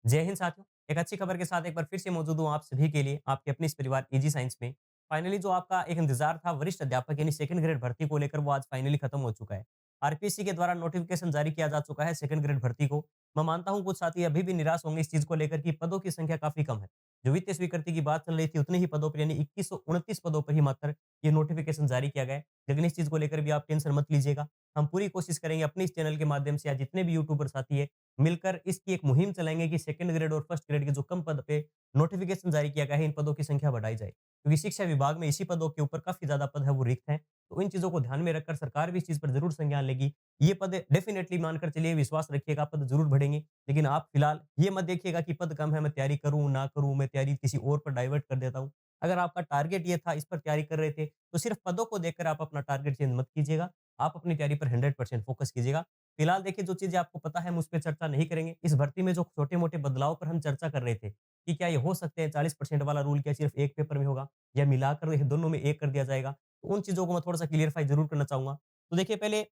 जय हिंद साथियों। एक अच्छी खबर के साथ एक बार फिर से मौजूद हूँ आप सभी के लिए, आपके अपने इस परिवार इजी साइंस में। फाइनली जो आपका एक इंतजार था वरिष्ठ अध्यापक यानी सेकंड ग्रेड भर्ती को लेकर वो आज फाइनली खत्म हो चुका है। आरपीएससी के द्वारा नोटिफिकेशन जारी किया जा चुका है सेकंड ग्रेड भर्ती को। मैं मानता हूँ कुछ साथी अभी भी निराश होंगे इस चीज को लेकर कि पदों की संख्या काफी कम है। जो वित्तीय स्वीकृति की बात चल रही थी उतने ही पदों पर यानी 2129 पदों पर ही मात्र ये नोटिफिकेशन जारी किया गया है। लेकिन इस चीज को लेकर भी आप टेंशन मत लीजिएगा। हम पूरी कोशिश करेंगे अपने इस चैनल के माध्यम से या जितने भी यूट्यूबर साथी है मिलकर इसकी एक मुहिम चलाएँगे कि सेकंड ग्रेड और फर्स्ट ग्रेड के जो कम पद पे नोटिफ़िकेशन जारी किया गया है, इन पदों की संख्या बढ़ाई जाए। क्योंकि शिक्षा विभाग में इसी पदों के ऊपर काफ़ी ज़्यादा पद है वो रिक्त हैं। तो इन चीज़ों को ध्यान में रखकर सरकार भी इस चीज़ पर ज़रूर संज्ञान लेगी। ये पद डेफ़िनेटली मानकर चलिए विश्वास रखिएगा पद ज़रूर बढ़ेंगे। लेकिन आप फिलहाल ये मत देखिएगा कि पद कम है मैं तैयारी करूँ, ना करूँ, मैं तैयारी किसी और पर डाइवर्ट कर देता हूँ। अगर आपका टारगेट ये था, इस पर तैयारी कर रहे थे, तो सिर्फ़ पदों को देखकर आप अपना टारगेट चेंज मत कीजिएगा। आप अपनी तैयारी पर 100% फ़ोकस कीजिएगा। फिलहाल देखिए जो चीज़ें आपको पता है हम उस पे चर्चा नहीं करेंगे। इस भर्ती में जो छोटे-मोटे बदलाव पर हम चर्चा कर रहे थे, कि क्या ये हो सकते हैं 40% वाला रूल क्या सिर्फ़ एक पेपर में होगा या मिलाकर ये दोनों में एक कर दिया जाएगा? तो उन चीज़ों को मैं थोड़ा-सा क्लियरिफ़ाई ज़रूर करना चाहूँगा। तो देखिए पहले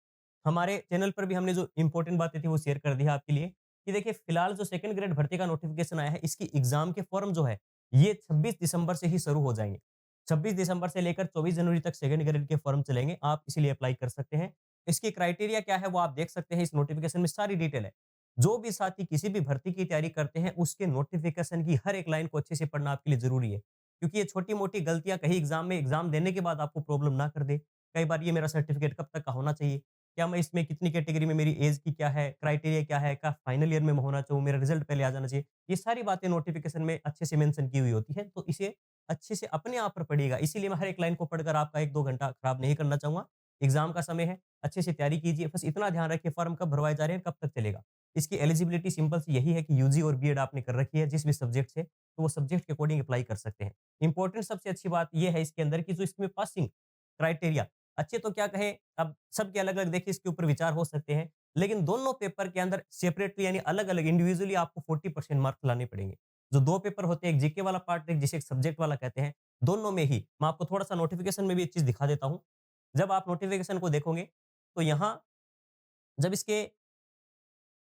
हमारे चैनल पर भी हमने जो इम्पोर्टेंट बातें थी वो शेयर कर दी है आपके लिए, कि देखिए फिलहाल जो सेकंड ग्रेड भर्ती का नोटिफ़िकेशन आया है इसकी एग्ज़ाम के फॉर्म जो है, ये 26 दिसंबर से ही शुरू हो जाएँगे। 26 दिसंबर से लेकर 24 जनवरी तक सेकंड ग्रेड के फॉर्म चलेंगे, आप इसीलिए अप्लाई कर सकते हैं। इसकी क्राइटेरिया क्या है वो आप देख सकते हैं इस नोटिफ़िकेशन में सारी डिटेल है। जो भी साथी किसी भी भर्ती की तैयारी करते हैं उसके नोटिफ़िकेशन की हर एक लाइन को अच्छे से पढ़ना आपके लिए ज़रूरी है। क्योंकि ये छोटी-मोटी गलतियाँ कहीं एग्ज़ाम में एग्ज़ाम देने के बाद आपको प्रॉब्लम ना कर दे। कई बार ये मेरा सर्टिफ़िकेट कब तक का होना चाहिए? क्या मैं इसमें कितनी कैटेगरी में मेरी ऐज की क्या है? क्राइटेरिया क्या है? क्या फाइनल ईयर में मैं होना चाहूँ? मेरा रिज़ल्ट पहले आ जाना चाहिए। ये सारी बातें नोटिफ़िकेशन में अच्छे से मेंशन की हुई होती हैं। तो इसे अच्छे से अपने आप पर पढ़िएगा। इसीलिए मैं हर एक लाइन को पढ़कर आपका 1-2 घंटा खराब नहीं करना चाहूँगा। एग्ज़ाम का समय है, अच्छे से तैयारी कीजिए। बस इतना ध्यान रखिए फॉर्म कब भरवाए जा रहे हैं, कब तक चलेगा। इसकी एलिजिबिलिटी सिंपल सी यही है कि यूजी और बीएड आपने कर रखी है जिस भी सब्जेक्ट से, तो वो सब्जेक्ट के अकॉर्डिंग अप्लाई कर सकते हैं। इम्पोर्टेंट सबसे अच्छी बात ये है इसके अंदर कि जो इसमें पासिंग क्राइटेरिया अच्छे तो क्या कहें, अब सबके अलग-अलग देखिए इसके ऊपर विचार हो सकते हैं। लेकिन दोनों पेपर के अंदर सेपरेटली यानी अलग-अलग इंडिविजुअली आपको 40% मार्क्स लाने पड़ेंगे। जो 2 पेपर होते हैं, एक जीके वाला पार्ट, एक जिसे एक सब्जेक्ट वाला कहते हैं, दोनों में ही मैं आपको थोड़ा-सा नोटिफ़िकेशन में भी एक चीज़ दिखा देता हूँ। जब आप नोटिफ़िकेशन को देखोगे, तो यहाँ जब इसके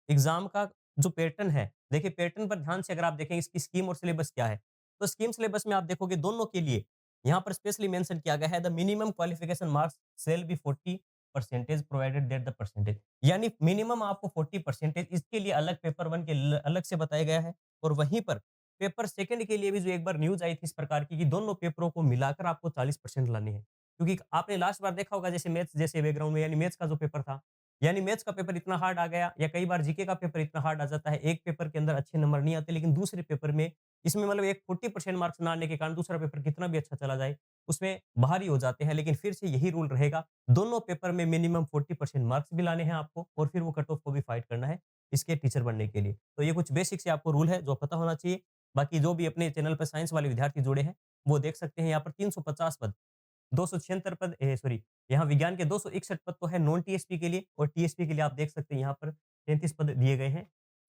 एग्ज़ाम का जो पैटर्न है, देखिए पैटर्न पर ध्यान से अगर आप देखेंगे इसकी स्कीम और सिलेबस क्या है, तो स्कीम सिलेबस में आप देखोगे दोनों के लिए यहाँ पर स्पेशली मेंशन किया गया है the minimum qualification marks shall be 40% provided that the percentage, यानी मिनिमम आपको 40% इसके लिए अलग पेपर 1 के अलग से बताया गया है और वहीं पर पेपर सेकंड के लिए भी जो एक बार न्यूज़ आई थी इस प्रकार की कि दोनों पेपरों को मिलाकर आपको 40% लाने हैं। क्योंकि आपने लास्ट बार देखा होगा जैसे मैथ्स जैसे बैकग्राउंड में यानी मैथ्स का जो पेपर था, यानी मैथ्स का पेपर इतना हार्ड आ गया या कई बार जीके का पेपर इतना हार्ड आ जाता है, एक पेपर के अंदर अच्छे नंबर नहीं आते लेकिन दूसरे पेपर में इसमें मतलब एक 40% मार्क्स ना आने के कारण दूसरा पेपर कितना भी अच्छा चला जाए, उसमें भारी हो जाते हैं। लेकिन फिर से यही रूल रहेगा, दोनों पेपर में मिनिमम 40% मार्क्स भी लाने हैं आपको और फिर वो कट ऑफ को भी फाइट करना है, इसके टीचर बनने के लिए। तो ये कुछ बेसिक से आपको रूल है जो पता होना चाहिए। बाकी जो भी अपने चैनल पर साइंस वाले विद्यार्थी जुड़े हैं, वो देख सकते हैं यहाँ पर 350 पद 276 पद सॉरी यहाँ विज्ञान के 261 पद तो है नॉन टीएसपी के लिए और टीएसपी के लिए आप देख सकते हैं यहाँ पर 33 पद दिए गए हैं।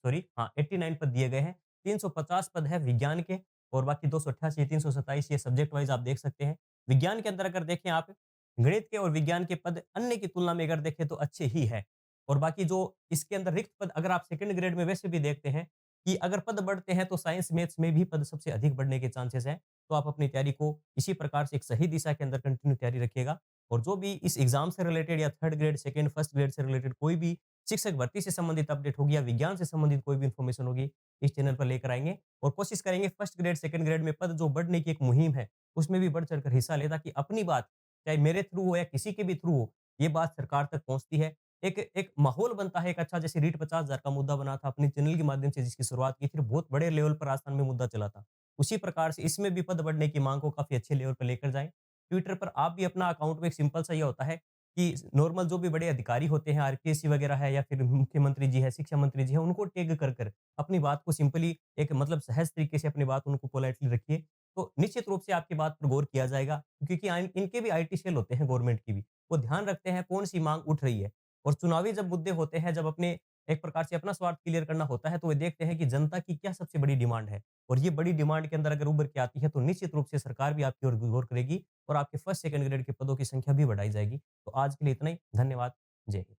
सॉरी हाँ, 89 पद दिए गए हैं। 350 पद है विज्ञान के और बाकी 288, 327 ये सब्जेक्ट वाइज़ आप देख सकते हैं। विज्ञान के अंदर अगर देखें आप, गणित के और विज्ञान के पद अन्य की तुलना में अगर देखें तो अच्छे ही है। और बाकी जो इसके अंदर रिक्त पद अगर आप सेकंड ग्रेड में वैसे भी देखते हैं कि अगर पद बढ़ते हैं तो साइंस, मैथ्स में भी पद सबसे अधिक बढ़ने के चांसेस हैं। तो आप अपनी तैयारी को इसी प्रकार से एक सही दिशा के अंदर कंटिन्यू तैयारी रखिएगा और जो भी इस एग्जाम से रिलेटेड या third grade, second, first grade से रिलेटेड कोई भी शिक्षक भर्ती से संबंधित अपडेट होगी या विज्ञान से संबंधित कोई भी इन्फॉर्मेशन होगी, इस चैनल पर लेकर आएँगे और कोशिश करेंगे फर्स्ट ग्रेड, सेकंड ग्रेड में पद जो बढ़ने की एक मुहिम है, उसमें भी बढ़ चढ़कर हिस्सा लें ताकि अपनी बात, चाहे मेरे थ्रू हो या किसी के भी थ्रू हो, ये बात सरकार तक पहुँचती है। एक एक माहौल बनता है एक अच्छा, जैसे रीट 50,000 का मुद्दा बना था अपने चैनल के माध्यम से जिसकी शुरुआत की थी, बहुत बड़े लेवल पर राजस्थान में मुद्दा चला था। उसी प्रकार से इसमें भी पद बढ़ने की माँग को काफ़ी अच्छे लेवल पर लेकर जाएँ। ट्विटर पर आप भी अपना अकाउंट में एक सिंपल सा ये होता है कि नॉर्मल जो भी बड़े अधिकारी होते हैं, आरपीएससी वगैरह है या फिर मुख्यमंत्री जी है, शिक्षा मंत्री जी हैं, उनको टैग कर अपनी बात को सिंपली एक मतलब सहज तरीके से अपनी बात उनको पोलाइटली रखिए। तो निश्चित रूप से आपकी बात पर गौर किया जाएगा क्योंकि इनके भी आईटी सेल होते हैं गवर्नमेंट की भी। वो ध्यान रखते हैं कौन-सी माँग उठ रही है और चुनावी जब मुद्दे होते हैं, जब अपने एक प्रकार से अपना स्वार्थ क्लियर करना होता है, तो वे देखते हैं कि जनता की क्या सबसे बड़ी डिमांड है और ये बड़ी डिमांड के अंदर अगर उभर के आती है, तो निश्चित रूप से सरकार भी आपकी ओर गौर करेगी और आपके फर्स्ट, सेकंड ग्रेड के पदों की संख्या भी बढ़ाई जाएगी। तो आज के लिए इतना ही। धन्यवाद। जय हिंद।